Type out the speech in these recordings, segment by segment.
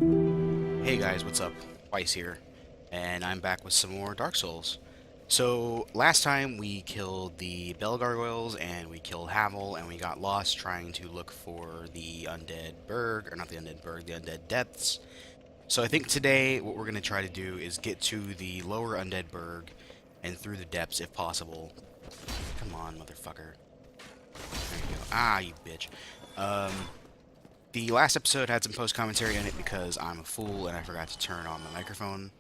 Hey guys, what's up? Twice here, and I'm back with some more Dark Souls. So, last time we killed the Bell Gargoyles, and we killed Havel, and we got lost trying to look for the Undead Burg, or not the Undead Burg, the Undead Depths. So I think today what we're going to try to do is get to the lower Undead Burg, and through the depths if possible. Come on, motherfucker. There you go. Ah, you bitch. Um, the last episode had some post-commentary in it because I'm a fool and I forgot to turn on my microphone.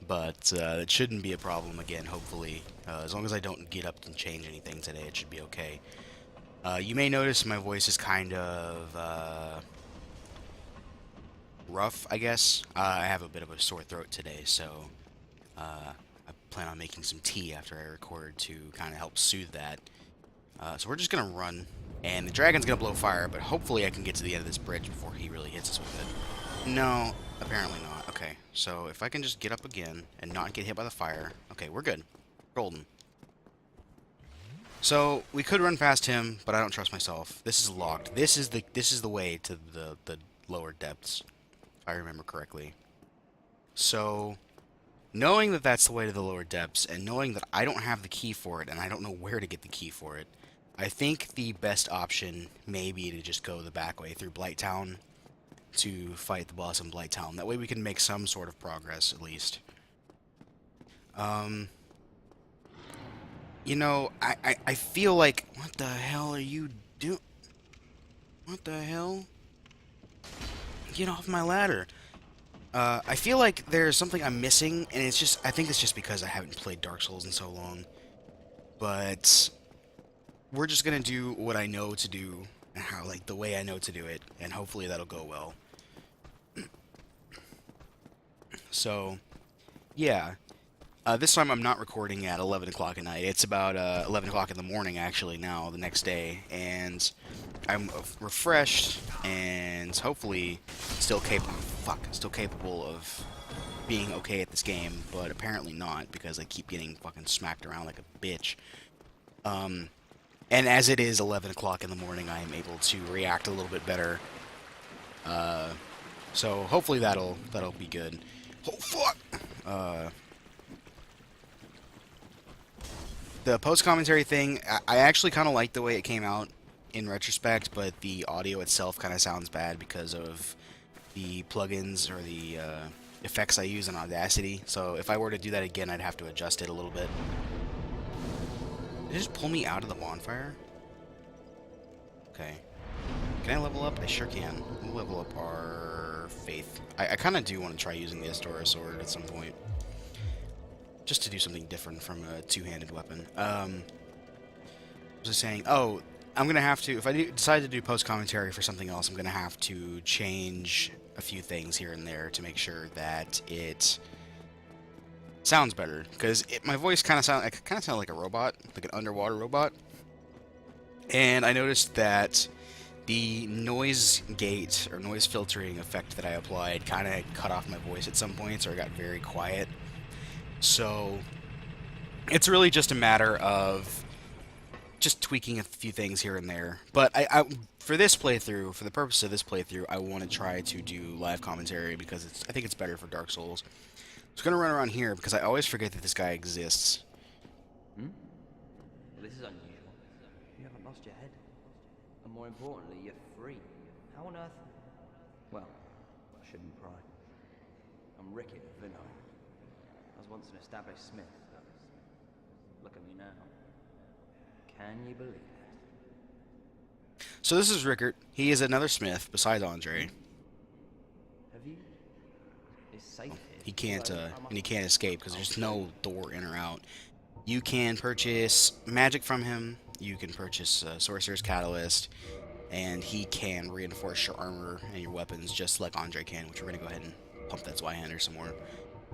But it shouldn't be a problem again, hopefully. As long as I don't get up and change anything today, it should be okay. You may notice my voice is kind of rough, I guess. I have a bit of a sore throat today, so I plan on making some tea after I record to kind of help soothe that. So we're just going to run, and the dragon's going to blow fire, but hopefully I can get to the end of this bridge before he really hits us with it. No, apparently not. Okay, so if I can just get up again and not get hit by the fire. Okay, we're good. Golden. So we could run past him, but I don't trust myself. This is locked. This is the way to the lower depths, if I remember correctly. So knowing that that's the way to the lower depths, and knowing that I don't have the key for it, and I don't know where to get the key for it, I think the best option may be to just go the back way through Blighttown to fight the boss in Blighttown. That way we can make some sort of progress, at least. Um, I feel like... What the hell are you doing? What the hell? Get off my ladder. I feel like there's something I'm missing, and I think it's just because I haven't played Dark Souls in so long. But we're just gonna do what I know to do, and the way I know to do it, and hopefully that'll go well. So, yeah. This time I'm not recording at 11 o'clock at night. It's about 11 o'clock in the morning, actually, now, the next day. And I'm refreshed and hopefully still capable of being okay at this game, but apparently not, because I keep getting fucking smacked around like a bitch. And as it is 11 o'clock in the morning, I am able to react a little bit better. So hopefully that'll be good. Oh, fuck! The post-commentary thing, I actually kind of like the way it came out in retrospect, but the audio itself kind of sounds bad because of the plugins or the effects I use in Audacity. So if I were to do that again, I'd have to adjust it a little bit. Did it just pull me out of the bonfire? Okay. Can I level up? I sure can. We'll level up our faith. I kind of do want to try using the Astora sword at some point. Just to do something different from a two-handed weapon. Was I saying? Oh, I'm going to have to... If I decide to do post-commentary for something else, I'm going to have to change a few things here and there to make sure that it sounds better. Because my voice kind of sounds like a robot, like an underwater robot. And I noticed that the noise gate or noise filtering effect that I applied kind of cut off my voice at some points, or it got very quiet. So it's really just a matter of just tweaking a few things here and there. But for this playthrough, for the purpose of this playthrough, I want to try to do live commentary because I think it's better for Dark Souls. So I'm going to run around here because I always forget that this guy exists. Hmm? Well, this is unusual. You haven't lost your head. And more importantly, you're free. How on earth? Well, I shouldn't pry. I'm Rickett of Vinheim. I was once an established smith, but look at me now. Can you believe it? So this is Rickert. He is another smith besides Andre. Have you? It's safe here. He can't, and he can't escape because there's no door in or out. You can purchase magic from him. You can purchase Sorcerer's Catalyst, and he can reinforce your armor and your weapons just like Andre can, which we're gonna go ahead and pump that Zweihander some more.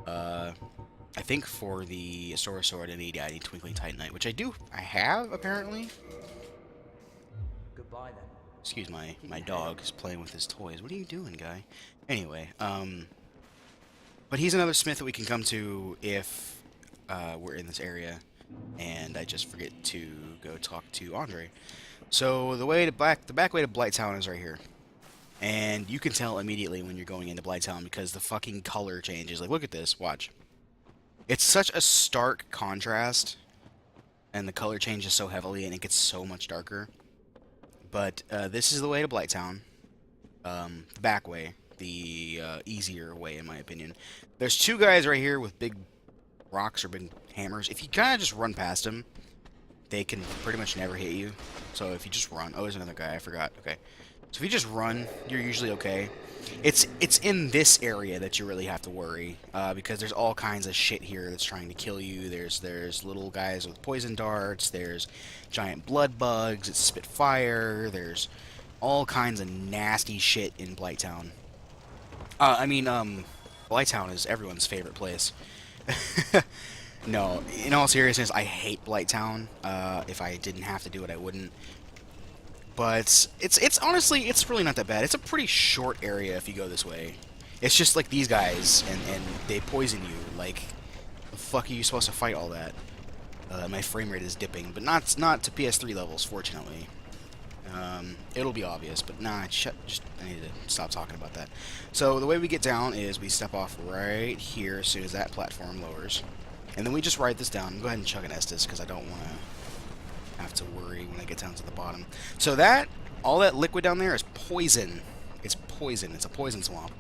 I think for the Astora Sword I need Twinkling Titanite, which I have, apparently. Goodbye then. Excuse my dog is playing with his toys. What are you doing, guy? Anyway, but he's another smith that we can come to if we're in this area, and I just forget to go talk to Andre. So the back way to Blighttown is right here. And you can tell immediately when you're going into Blighttown because the fucking color changes. Like, look at this. Watch. It's such a stark contrast, and the color changes so heavily, and it gets so much darker. But this is the way to Blighttown. The back way. The easier way, in my opinion. There's two guys right here with big rocks or big hammers. If you kind of just run past them, they can pretty much never hit you. So if you just run... Oh, there's another guy. I forgot. Okay. So if you just run, you're usually okay. It's in this area that you really have to worry, because there's all kinds of shit here that's trying to kill you. There's little guys with poison darts. There's giant blood bugs that spit fire. There's all kinds of nasty shit in Blighttown. Blighttown is everyone's favorite place. No, in all seriousness, I hate Blighttown. If I didn't have to do it, I wouldn't. But it's honestly, it's really not that bad. It's a pretty short area if you go this way. It's just like these guys, and they poison you. Like, the fuck are you supposed to fight all that? My frame rate is dipping, but not to PS3 levels, fortunately. It'll be obvious, but nah, I need to stop talking about that. So the way we get down is we step off right here as soon as that platform lowers. And then we just ride this down. Go ahead and chug an Estus, because I don't want to have to worry when I get down to the bottom. So all that liquid down there is poison. It's poison. It's a poison swamp.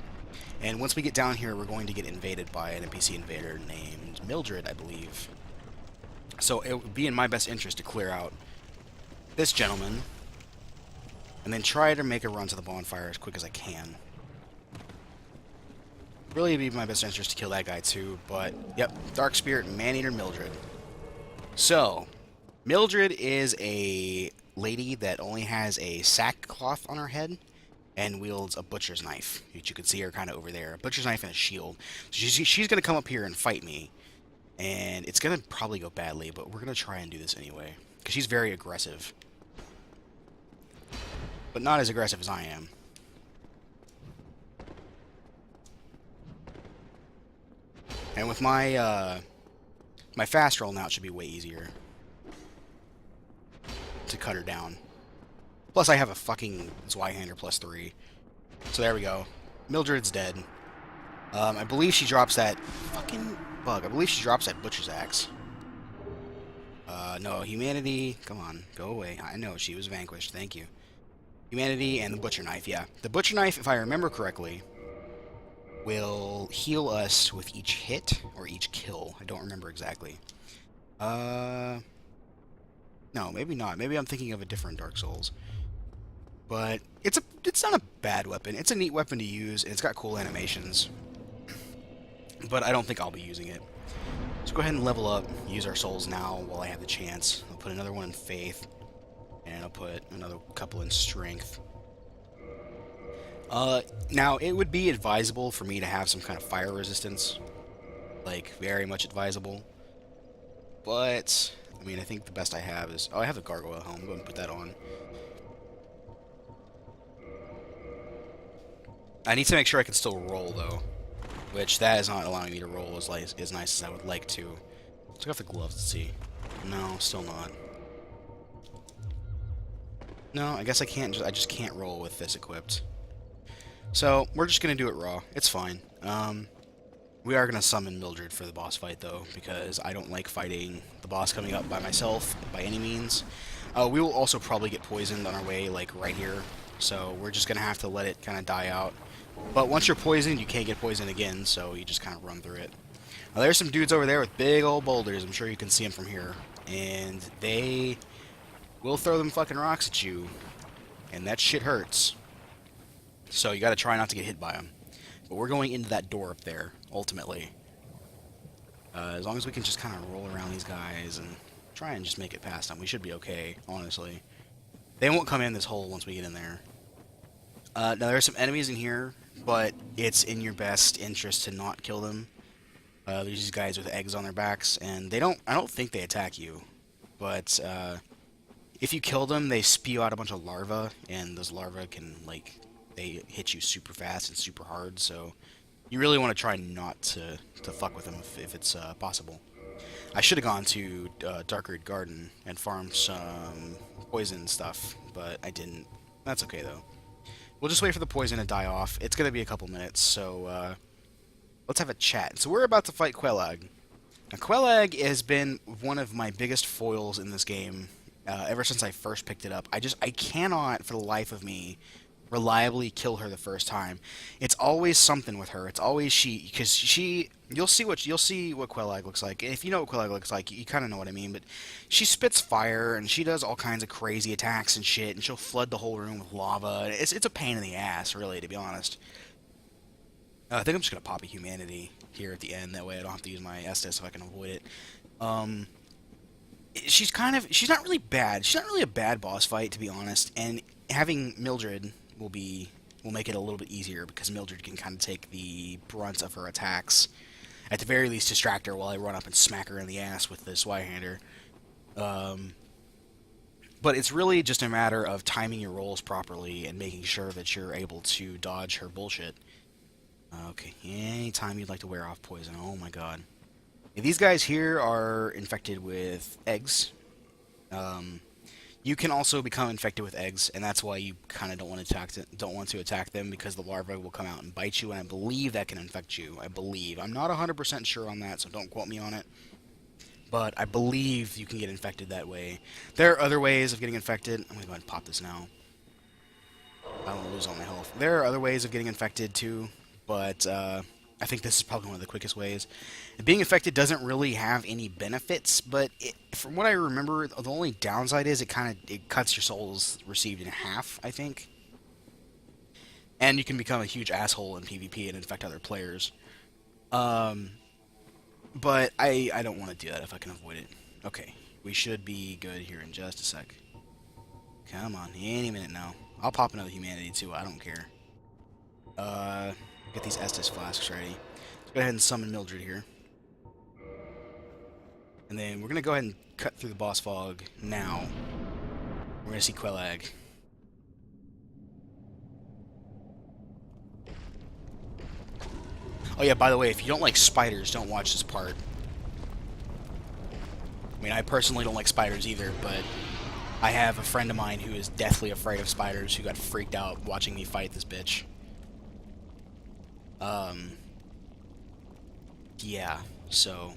And once we get down here, we're going to get invaded by an NPC invader named Mildred, I believe. So it would be in my best interest to clear out this gentleman, and then try to make a run to the bonfire as quick as I can. Really, it'd be in my best interest to kill that guy too, but, yep, Dark Spirit Maneater Mildred. So, Mildred is a lady that only has a sackcloth on her head and wields a butcher's knife, which you can see her kind of over there. A butcher's knife and a shield. So she's going to come up here and fight me, and it's going to probably go badly, but we're going to try and do this anyway, because she's very aggressive. But not as aggressive as I am. And with my my fast roll now, it should be way easier to cut her down. Plus, I have a fucking Zweihander +3. So there we go. Mildred's dead. I believe she drops that fucking bug. I believe she drops that butcher's axe. No, humanity. Come on, go away. I know she was vanquished. Thank you. Humanity and the butcher knife. Yeah, the butcher knife, if I remember correctly, will heal us with each hit or each kill. I don't remember exactly. No, maybe not. Maybe I'm thinking of a different Dark Souls. But it's not a bad weapon. It's a neat weapon to use, and it's got cool animations. But I don't think I'll be using it. Let's go ahead and level up, use our souls now while I have the chance. I'll put another one in faith, and I'll put another couple in strength. Now, it would be advisable for me to have some kind of fire resistance. Like, very much advisable. But, I mean, I think the best I have is... Oh, I have the gargoyle helm. Go ahead and put that on. I need to make sure I can still roll, though. Which, that is not allowing me to roll as nice as I would like to. Let's take off the gloves to see. No, still not. No, I guess I can't. I just can't roll with this equipped. So, we're just going to do it raw. It's fine. We are going to summon Mildred for the boss fight, though, because I don't like fighting the boss coming up by myself, by any means. We will also probably get poisoned on our way, like, right here. So, we're just going to have to let it kind of die out. But once you're poisoned, you can't get poisoned again, so you just kind of run through it. Now, there's some dudes over there with big old boulders. I'm sure you can see them from here. And they will throw them fucking rocks at you. And that shit hurts. So you gotta try not to get hit by them. But we're going into that door up there, ultimately. As long as we can just kind of roll around these guys and try and just make it past them, we should be okay, honestly. They won't come in this hole once we get in there. Now, there are some enemies in here, but it's in your best interest to not kill them. There's these guys with eggs on their backs, and I don't think they attack you. But, if you kill them, they spew out a bunch of larvae, and those larvae can, like... They hit you super fast and super hard, so you really want to try not to fuck with them if it's possible. I should have gone to Darkroot Garden and farmed some poison stuff, but I didn't. That's okay, though. We'll just wait for the poison to die off. It's going to be a couple minutes, so let's have a chat. So we're about to fight Quelag. Now, Quelag has been one of my biggest foils in this game ever since I first picked it up. I cannot, for the life of me, reliably kill her the first time. It's always something with her. It's always because you'll see what Quelag looks like. If you know what Quelag looks like, you kind of know what I mean. But she spits fire and she does all kinds of crazy attacks and shit, and she'll flood the whole room with lava. It's a pain in the ass, really, to be honest. I think I'm just gonna pop a humanity here at the end. That way, I don't have to use my Estus if I can avoid it. She's not really bad. She's not really a bad boss fight, to be honest. And having Mildred will make it a little bit easier because Mildred can kind of take the brunt of her attacks. At the very least, distract her while I run up and smack her in the ass with the Swihander. But it's really just a matter of timing your rolls properly and making sure that you're able to dodge her bullshit. Okay, anytime you'd like to wear off poison. Oh my god. These guys here are infected with eggs. You can also become infected with eggs, and that's why you kind of don't want to attack them, because the larvae will come out and bite you, and I believe that can infect you. I believe. I'm not 100% sure on that, so don't quote me on it. But I believe you can get infected that way. There are other ways of getting infected. I'm going to go ahead and pop this now. I don't want to lose all my health. There are other ways of getting infected too, but I think this is probably one of the quickest ways. And being infected doesn't really have any benefits, but from what I remember, the only downside is it cuts your souls received in half, I think. And you can become a huge asshole in PvP and infect other players. But I don't want to do that if I can avoid it. Okay, we should be good here in just a sec. Come on, any minute now. I'll pop another humanity too, I don't care. Get these Estus flasks ready. Let's go ahead and summon Mildred here. And then we're going to go ahead and cut through the boss fog now. We're going to see Quelag. Oh yeah, by the way, if you don't like spiders, don't watch this part. I mean, I personally don't like spiders either, but I have a friend of mine who is deathly afraid of spiders who got freaked out watching me fight this bitch. Yeah, so,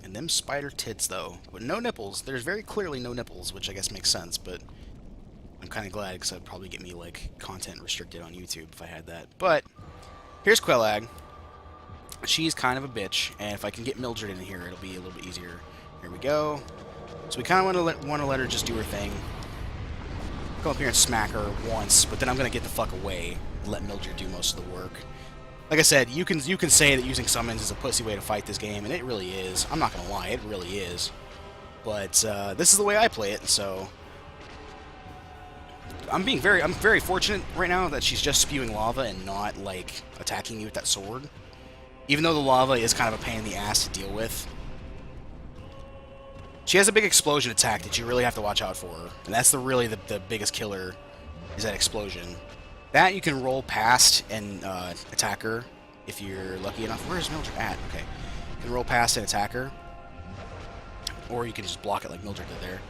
and them spider tits, though, but no nipples. There's very clearly no nipples, which I guess makes sense, but I'm kind of glad, because that'd probably get me, like, content restricted on YouTube if I had that. But, here's Quelag. She's kind of a bitch, and if I can get Mildred in here, it'll be a little bit easier. Here we go. So we kind of want to let her just do her thing. Go up here and smack her once, but then I'm going to get the fuck away and let Mildred do most of the work. Like I said, you can say that using summons is a pussy way to fight this game, and it really is. I'm not gonna lie, it really is. But this is the way I play it, so I'm very fortunate right now that she's just spewing lava and not like attacking you with that sword. Even though the lava is kind of a pain in the ass to deal with. She has a big explosion attack that you really have to watch out for, and that's really the biggest killer, is that explosion. That you can roll past and attack her if you're lucky enough. Where's Mildred at? Okay. You can roll past and attack her. Or you can just block it like Mildred did there.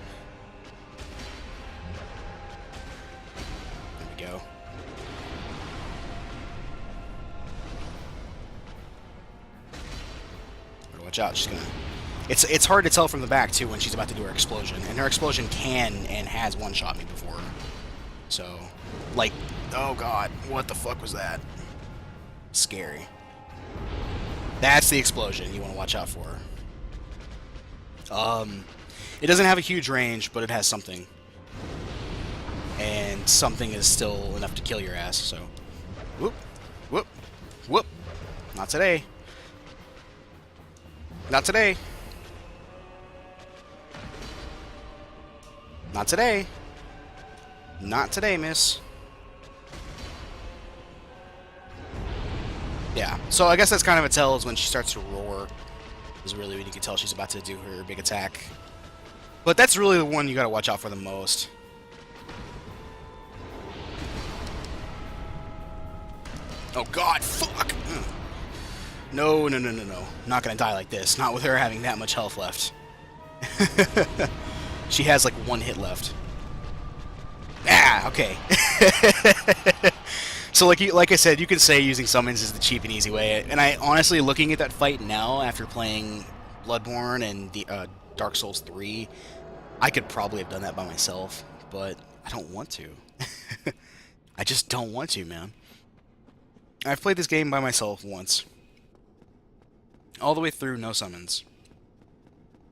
There we go. Better watch out. She's gonna... It's hard to tell from the back, too, when she's about to do her explosion. And her explosion can and has one-shot me before. So, like... Oh god, what the fuck was that? Scary. That's the explosion you want to watch out for. It doesn't have a huge range, but it has something. And something is still enough to kill your ass, so... Whoop, whoop, whoop. Not today. Not today. Not today. Not today, miss. Yeah, so I guess that's kind of a tell, is when she starts to roar, is really when you can tell she's about to do her big attack. But that's really the one you gotta watch out for the most. Oh god, fuck! No, no, no, no, no. Not gonna die like this. Not with her having that much health left. She has like one hit left. Ah, okay. So like I said, you could say using summons is the cheap and easy way. And I honestly, looking at that fight now after playing Bloodborne and the Dark Souls 3, I could probably have done that by myself, but I don't want to. I just don't want to, man. I've played this game by myself once. All the way through, no summons.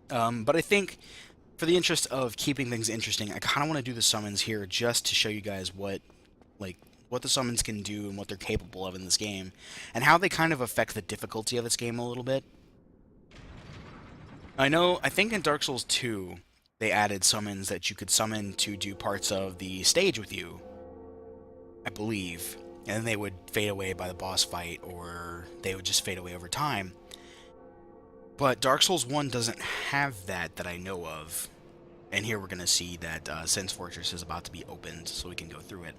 But I think, for the interest of keeping things interesting, I kind of want to do the summons here just to show you guys what the summons can do and what they're capable of in this game, and how they kind of affect the difficulty of this game a little bit. I think in Dark Souls 2, they added summons that you could summon to do parts of the stage with you, I believe, and then they would fade away by the boss fight, or they would just fade away over time. But Dark Souls 1 doesn't have that I know of, and here we're going to see that Sense Fortress is about to be opened, so we can go through it.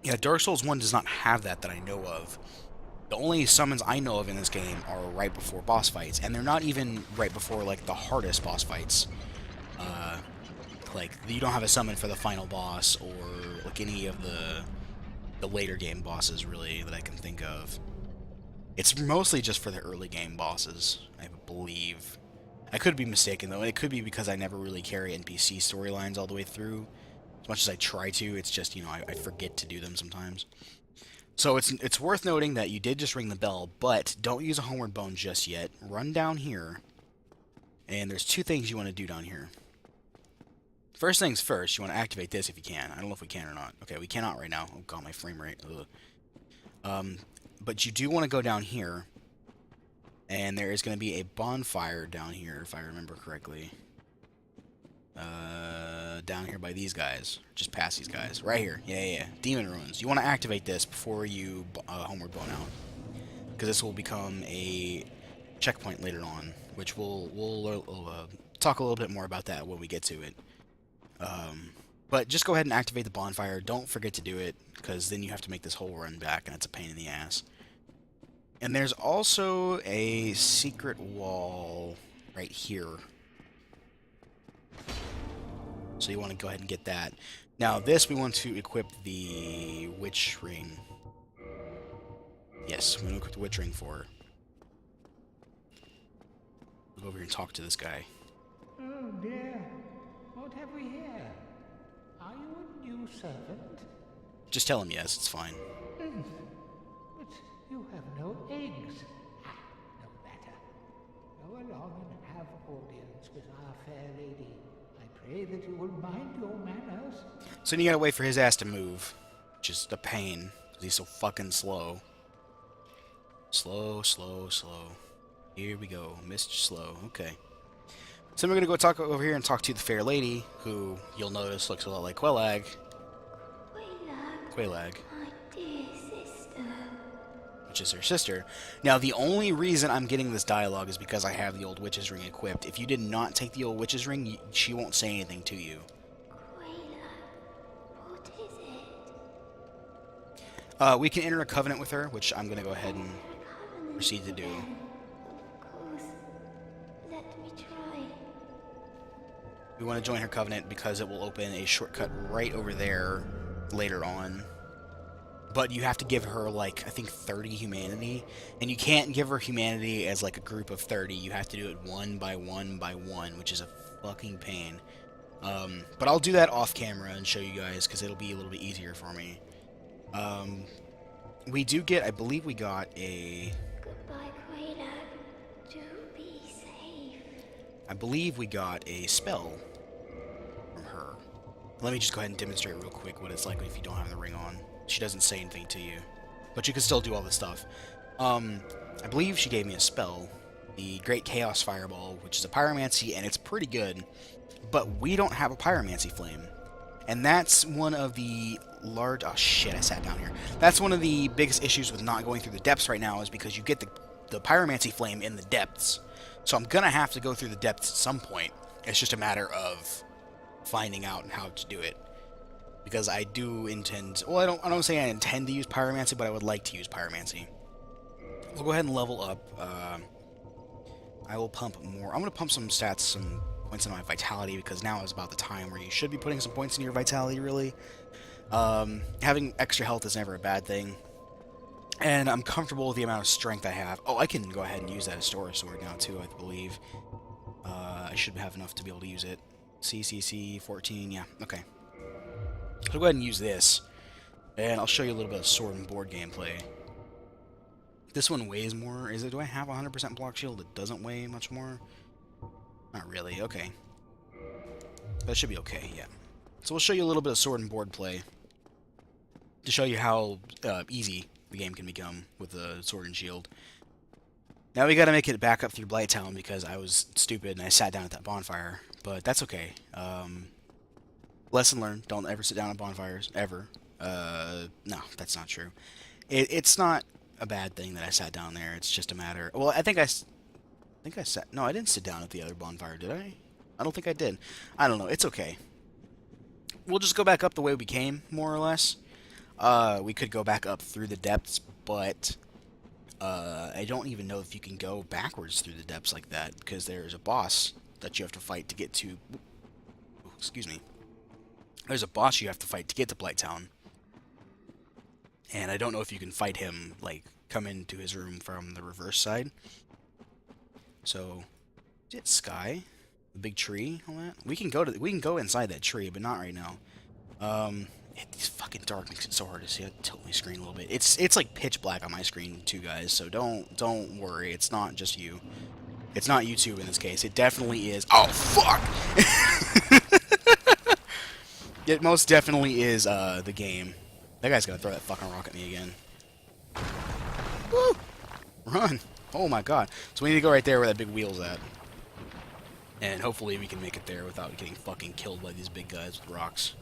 Yeah, Dark Souls 1 does not have that I know of. The only summons I know of in this game are right before boss fights, and they're not even right before, like, the hardest boss fights. Like, you don't have a summon for the final boss, or, like, any of the later game bosses, really, that I can think of. It's mostly just for the early game bosses, I believe. I could be mistaken, though. It could be because I never really carry NPC storylines all the way through. As much as I try to, it's just, you know, I forget to do them sometimes. So it's worth noting that you did just ring the bell, but don't use a homeward bone just yet. Run down here, and there's two things you want to do down here. First things first, you want to activate this if you can. I don't know if we can or not. Okay, we cannot right now. Oh god, my frame rate. Ugh. But you do want to go down here, and there is going to be a bonfire down here, if I remember correctly. Down here by these guys. Just past these guys. Right here. Yeah. Demon Ruins. You want to activate this before you homeward bone out, because this will become a checkpoint later on, which we'll talk a little bit more about that when we get to it. But just go ahead and activate the bonfire. Don't forget to do it, because then you have to make this whole run back, and it's a pain in the ass. And there's also a secret wall right here. So you want to go ahead and get that. Now this we want to equip the witch ring. Yes, we want to equip the witch ring for her. We'll go over here and talk to this guy. Oh dear, what have we here? Are you a new servant? Just tell him yes, it's fine. But you have no eggs. No matter. Go along and have audience with our fair lady. I pray that you will mind your manners. So then you gotta wait for his ass to move, which is a pain, because he's so fucking slow. Slow. Here we go, Mr. Slow. Okay. So we're gonna go talk over here and talk to the fair lady, who you'll notice looks a lot like Quelaag. Quelaag. My dear sister. Which is her sister. Now, the only reason I'm getting this dialogue is because I have the old witch's ring equipped. If you did not take the old witch's ring, she won't say anything to you. What is it? We can enter a covenant with her, which I'm going to go ahead and proceed to do. Of course. Let me try. We want to join her covenant because it will open a shortcut right over there later on. But you have to give her, like, I think 30 humanity. And you can't give her humanity as, like, a group of 30. You have to do it one by one by one, which is a fucking pain. But I'll do that off camera and show you guys, because it'll be a little bit easier for me. We do get, I believe we got a... Goodbye, Quelaag. Do be safe. I believe we got a spell from her. Let me just go ahead and demonstrate real quick what it's like if you don't have the ring on. She doesn't say anything to you, but you can still do all this stuff. I believe she gave me a spell, the Great Chaos Fireball, which is a pyromancy, and it's pretty good, but we don't have a pyromancy flame. And that's one of the large... Oh, shit, I sat down here. That's one of the biggest issues with not going through the depths right now, is because you get the pyromancy flame in the depths. So I'm going to have to go through the depths at some point. It's just a matter of finding out how to do it. Because I do intend... Well, I don't say I intend to use pyromancy, but I would like to use pyromancy. We'll go ahead and level up. I will pump more. I'm going to pump some stats, some points in my vitality, because now is about the time where you should be putting some points in your vitality, really. Having extra health is never a bad thing. And I'm comfortable with the amount of strength I have. Oh, I can go ahead and use that Astora sword now, too, I believe. I should have enough to be able to use it. CCC 14, yeah, okay. So I'll go ahead and use this. And I'll show you a little bit of sword and board gameplay. This one weighs more. Is it? Do I have 100% block shield? It doesn't weigh much more? Not really, okay. That should be okay, yeah. So we'll show you a little bit of sword and board play. To show you how easy the game can become with the sword and shield. Now we gotta make it back up through Blighttown because I was stupid and I sat down at that bonfire. But that's okay. Lesson learned. Don't ever sit down at bonfires. Ever. No, that's not true. It's not a bad thing that I sat down there. It's just a matter... Well, I think I sat... No, I didn't sit down at the other bonfire, did I? I don't think I did. I don't know. It's okay. We'll just go back up the way we came, more or less. We could go back up through the depths, but I don't even know if you can go backwards through the depths like that, because there's a boss that you have to fight to get to... Ooh, excuse me. There's a boss you have to fight to get to Blighttown. And I don't know if you can fight him, like, come into his room from the reverse side. So, is it Sky? The big tree, all that? We can go inside that tree, but not right now. It's fucking dark, makes it so hard to see. I tilt my screen a little bit. It's like pitch black on my screen too, guys. So don't worry. It's not just you. It's not YouTube in this case. It definitely is. Oh fuck! It most definitely is the game. That guy's gonna throw that fucking rock at me again. Woo! Run! Oh my god. So we need to go right there where that big wheel's at. And hopefully we can make it there without getting fucking killed by these big guys with rocks.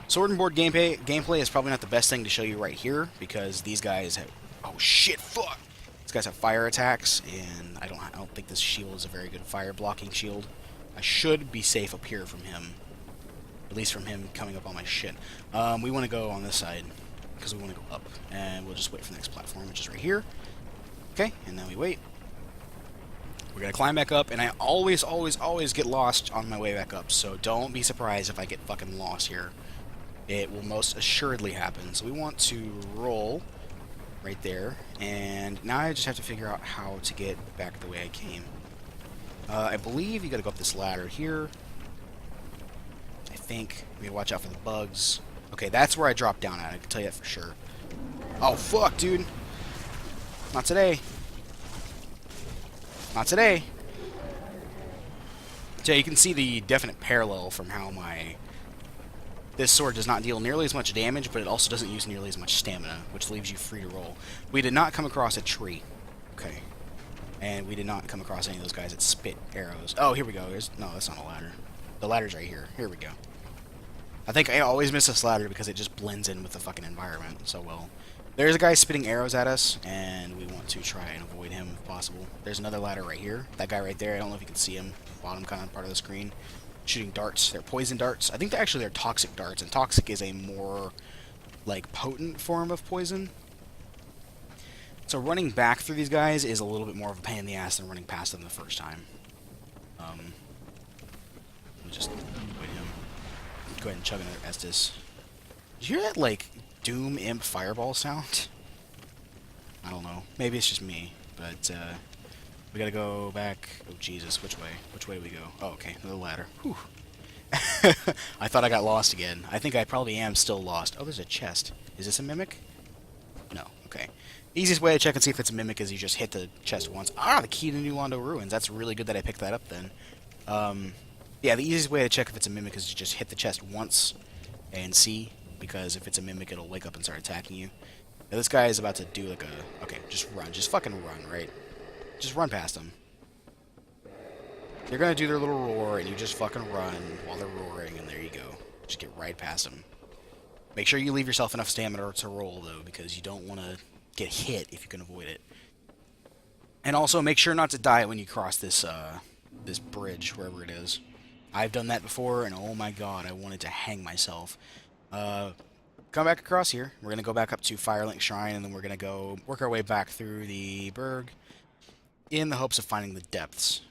Sword and board gameplay is probably not the best thing to show you right here, because these guys have... Oh shit, fuck! These guys have fire attacks, and I don't think this shield is a very good fire blocking shield. I should be safe up here from him. At least from him coming up on my shit. We want to go on this side, because we want to go up. And we'll just wait for the next platform, which is right here. Okay, and then we wait. We're going to climb back up, and I always get lost on my way back up, so don't be surprised if I get fucking lost here. It will most assuredly happen. So we want to roll right there, and now I just have to figure out how to get back the way I came. I believe you got to go up this ladder here. I think we watch out for the bugs. Okay, that's where I dropped down at. I can tell you that for sure. Oh fuck, dude! Not today. Not today. So you can see the definite parallel from how this sword does not deal nearly as much damage, but it also doesn't use nearly as much stamina, which leaves you free to roll. We did not come across a tree. Okay. And we did not come across any of those guys that spit arrows. Oh, here we go. No, that's not a ladder. The ladder's right here. Here we go. I think I always miss this ladder because it just blends in with the fucking environment so well. There's a guy spitting arrows at us, and we want to try and avoid him if possible. There's another ladder right here. That guy right there, I don't know if you can see him. Bottom kind of part of the screen. Shooting darts. They're poison darts. I think they're toxic darts, and toxic is a more, like, potent form of poison. So running back through these guys is a little bit more of a pain in the ass than running past them the first time. Let me just avoid him. Go ahead and chug another Estus. Did you hear that, like, Doom Imp Fireball sound? I don't know. Maybe it's just me, but, we gotta go back... Oh, Jesus. Which way? Which way do we go? Oh, okay. Another ladder. Whew. I thought I got lost again. I think I probably am still lost. Oh, there's a chest. Is this a mimic? No. Okay. Easiest way to check and see if it's a mimic is you just hit the chest once. Ah, the key to New Londo Ruins. That's really good that I picked that up then. Yeah, the easiest way to check if it's a mimic is to just hit the chest once and see, because if it's a mimic, it'll wake up and start attacking you. Now, this guy is about to do like a... Okay, just run. Just fucking run, right? Just run past them. They're gonna do their little roar, and you just fucking run while they're roaring, and there you go. Just get right past them. Make sure you leave yourself enough stamina to roll, though, because you don't want to get hit if you can avoid it. And also, make sure not to die when you cross this, this bridge, wherever it is. I've done that before, and oh my god, I wanted to hang myself. Come back across here. We're gonna go back up to Firelink Shrine, and then we're gonna go work our way back through the Burg in the hopes of finding the depths.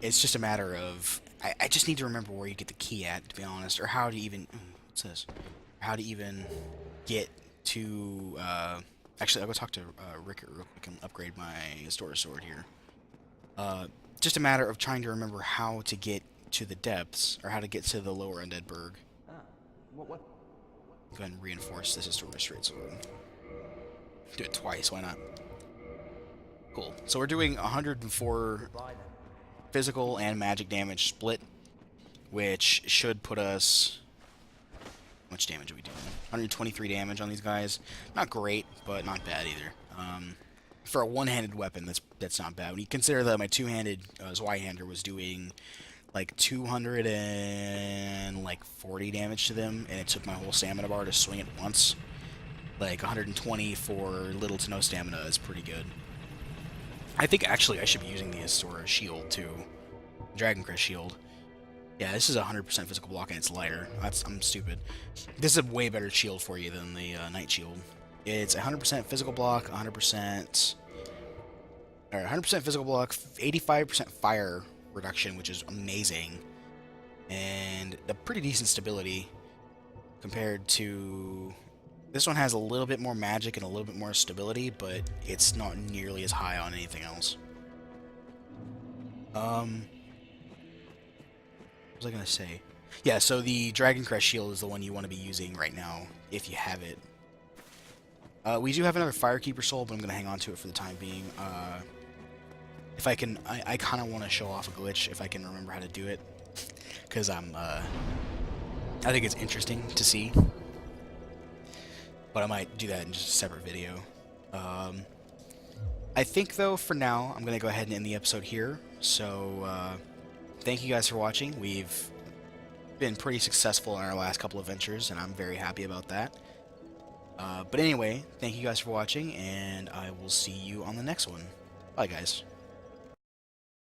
It's just a matter of I just need to remember where you get the key at, to be honest, or how to even... what's this? How to even get to... actually, I'll go talk to Rickert real quick and upgrade my Storage Sword here. Just a matter of trying to remember how to get to the depths, or how to get to the lower Undead Burg. Ah, what? Go ahead and reinforce this Historic Straight Sword. Do it twice, why not? Cool. So we're doing 104 Goodbye then. physical and magic damage split, which should put us... How much damage are we doing? 123 damage on these guys. Not great, but not bad either. For a one-handed weapon, that's not bad. When you consider that my two-handed Zweihander was doing like 240 damage to them, and it took my whole stamina bar to swing it once. Like 120 for little to no stamina is pretty good. I think actually I should be using the Asura shield too. Dragon Crest shield. Yeah, this is 100% physical block and it's lighter. I'm stupid. This is a way better shield for you than the Knight shield. It's 100% physical block, 100%... Alright, 100% physical block, 85% fire reduction, which is amazing. And a pretty decent stability compared to... This one has a little bit more magic and a little bit more stability, but it's not nearly as high on anything else. What was I gonna say? Yeah, so the Dragon Crest shield is the one you want to be using right now, if you have it. We do have another Firekeeper soul, but I'm gonna hang on to it for the time being. If I can, I kind of want to show off a glitch if I can remember how to do it, because I think it's interesting to see. But I might do that in just a separate video. I think, though, for now, I'm going to go ahead and end the episode here. So, thank you guys for watching. We've been pretty successful in our last couple of ventures, and I'm very happy about that. But anyway, thank you guys for watching, and I will see you on the next one. Bye, guys.